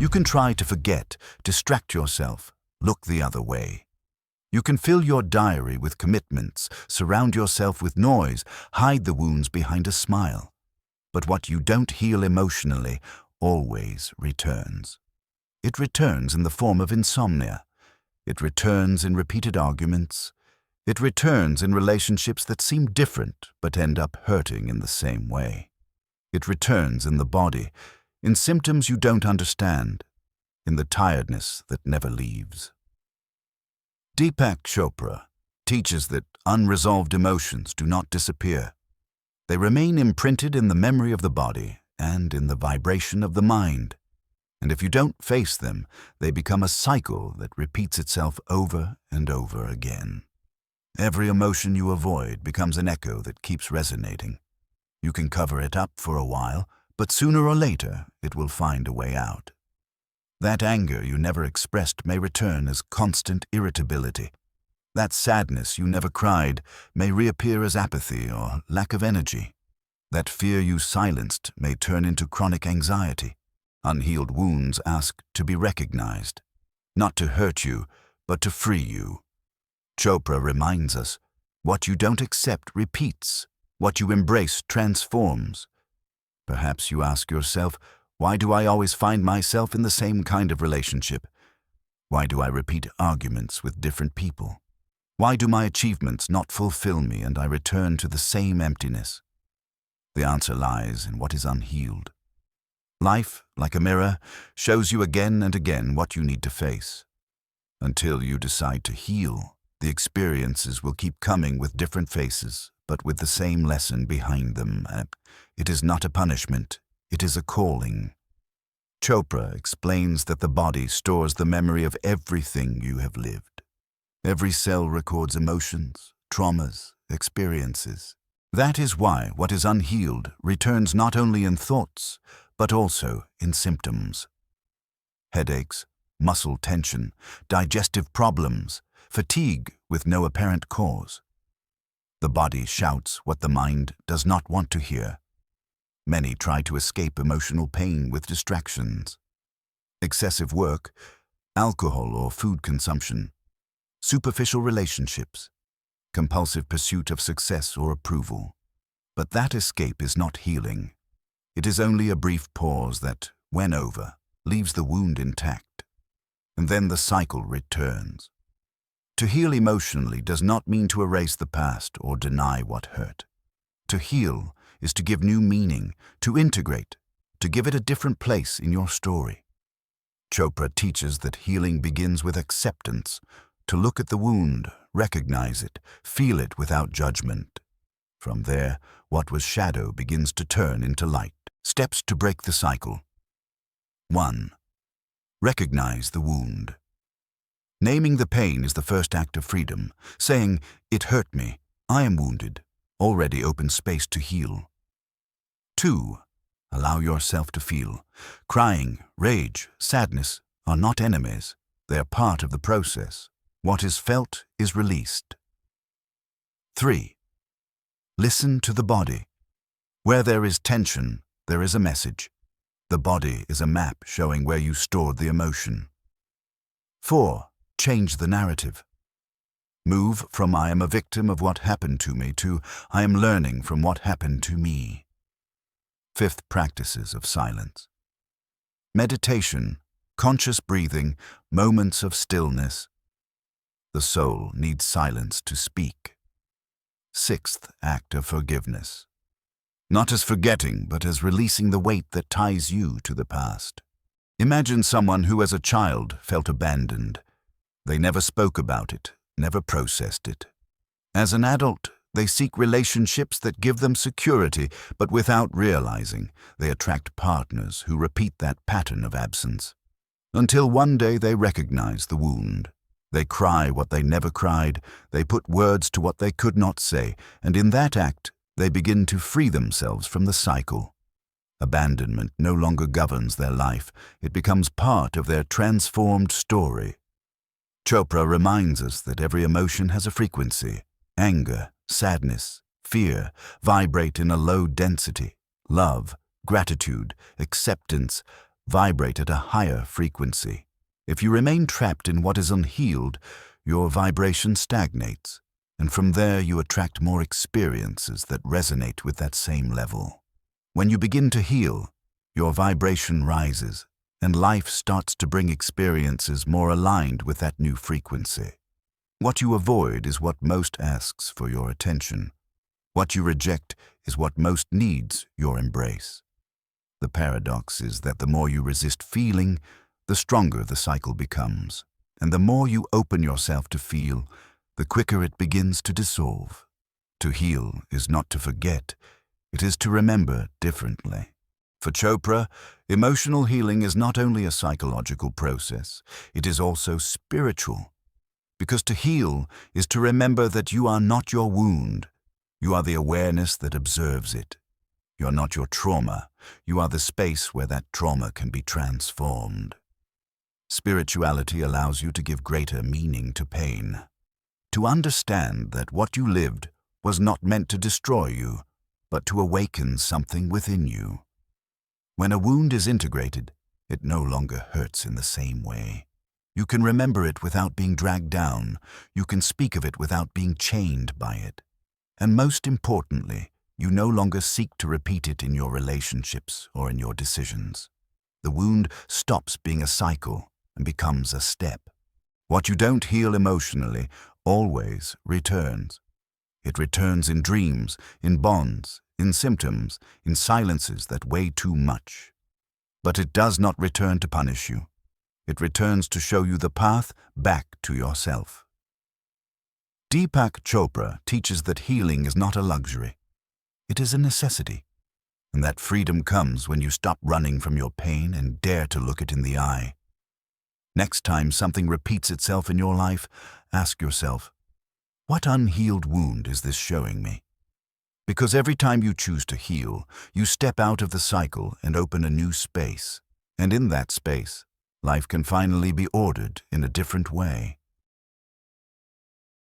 You can try to forget, distract yourself, look the other way. You can fill your diary with commitments, surround yourself with noise, hide the wounds behind a smile. But what you don't heal emotionally always returns. It returns in the form of insomnia. It returns in repeated arguments. It returns in relationships that seem different but end up hurting in the same way. It returns in the body, in symptoms you don't understand, in the tiredness that never leaves. Deepak Chopra teaches that unresolved emotions do not disappear. They remain imprinted in the memory of the body and in the vibration of the mind. And if you don't face them, they become a cycle that repeats itself over and over again. Every emotion you avoid becomes an echo that keeps resonating. You can cover it up for a while, but sooner or later it will find a way out. That anger you never expressed may return as constant irritability. That sadness you never cried may reappear as apathy or lack of energy. That fear you silenced may turn into chronic anxiety. Unhealed wounds ask to be recognized, not to hurt you, but to free you. Chopra reminds us, what you don't accept repeats, what you embrace transforms. Perhaps you ask yourself, why do I always find myself in the same kind of relationship? Why do I repeat arguments with different people? Why do my achievements not fulfill me and I return to the same emptiness? The answer lies in what is unhealed. Life, like a mirror, shows you again and again what you need to face. Until you decide to heal, the experiences will keep coming with different faces, but with the same lesson behind them. It is not a punishment, it is a calling. Chopra explains that the body stores the memory of everything you have lived. Every cell records emotions, traumas, experiences. That is why what is unhealed returns not only in thoughts, but also in symptoms. Headaches, muscle tension, digestive problems, fatigue with no apparent cause. The body shouts what the mind does not want to hear. Many try to escape emotional pain with distractions. Excessive work, alcohol or food consumption, superficial relationships, compulsive pursuit of success or approval. But that escape is not healing. It is only a brief pause that, when over, leaves the wound intact. And then the cycle returns. To heal emotionally does not mean to erase the past or deny what hurt. To heal is to give new meaning, to integrate, to give it a different place in your story. Chopra teaches that healing begins with acceptance, to look at the wound, recognize it, feel it without judgment. From there, what was shadow begins to turn into light. Steps to break the cycle. 1. Recognize the wound. Naming the pain is the first act of freedom. Saying, "It hurt me, I am wounded," already opens space to heal. 2. Allow yourself to feel. Crying, rage, sadness are not enemies. They are part of the process. What is felt is released. 3. Listen to the body. Where there is tension, there is a message. The body is a map showing where you stored the emotion. 4. Change the narrative. Move from "I am a victim of what happened to me" to "I am learning from what happened to me." 5th, practices of silence. Meditation, conscious breathing, moments of stillness. The soul needs silence to speak. 6th, act of forgiveness. Not as forgetting, but as releasing the weight that ties you to the past. Imagine someone who as a child felt abandoned. They never spoke about it, never processed it. As an adult, they seek relationships that give them security, but without realizing, they attract partners who repeat that pattern of absence. Until one day they recognize the wound. They cry what they never cried, they put words to what they could not say, and in that act, they begin to free themselves from the cycle. Abandonment no longer governs their life, it becomes part of their transformed story. Chopra reminds us that every emotion has a frequency. Anger, sadness, fear vibrate in a low density. Love, gratitude, acceptance vibrate at a higher frequency. If you remain trapped in what is unhealed, your vibration stagnates, and from there you attract more experiences that resonate with that same level. When you begin to heal, your vibration rises, and life starts to bring experiences more aligned with that new frequency. What you avoid is what most asks for your attention. What you reject is what most needs your embrace. The paradox is that the more you resist feeling, the stronger the cycle becomes, and the more you open yourself to feel, the quicker it begins to dissolve. To heal is not to forget, it is to remember differently. For Chopra, emotional healing is not only a psychological process, it is also spiritual. Because to heal is to remember that you are not your wound. You are the awareness that observes it. You are not your trauma. You are the space where that trauma can be transformed. Spirituality allows you to give greater meaning to pain. To understand that what you lived was not meant to destroy you, but to awaken something within you. When a wound is integrated, it no longer hurts in the same way. You can remember it without being dragged down. You can speak of it without being chained by it. And most importantly, you no longer seek to repeat it in your relationships or in your decisions. The wound stops being a cycle and becomes a step. What you don't heal emotionally always returns. It returns in dreams, in bonds, in symptoms, in silences that weigh too much. But it does not return to punish you. It returns to show you the path back to yourself. Deepak Chopra teaches that healing is not a luxury. It is a necessity. And that freedom comes when you stop running from your pain and dare to look it in the eye. Next time something repeats itself in your life, ask yourself, what unhealed wound is this showing me? Because every time you choose to heal, you step out of the cycle and open a new space. And in that space, life can finally be ordered in a different way.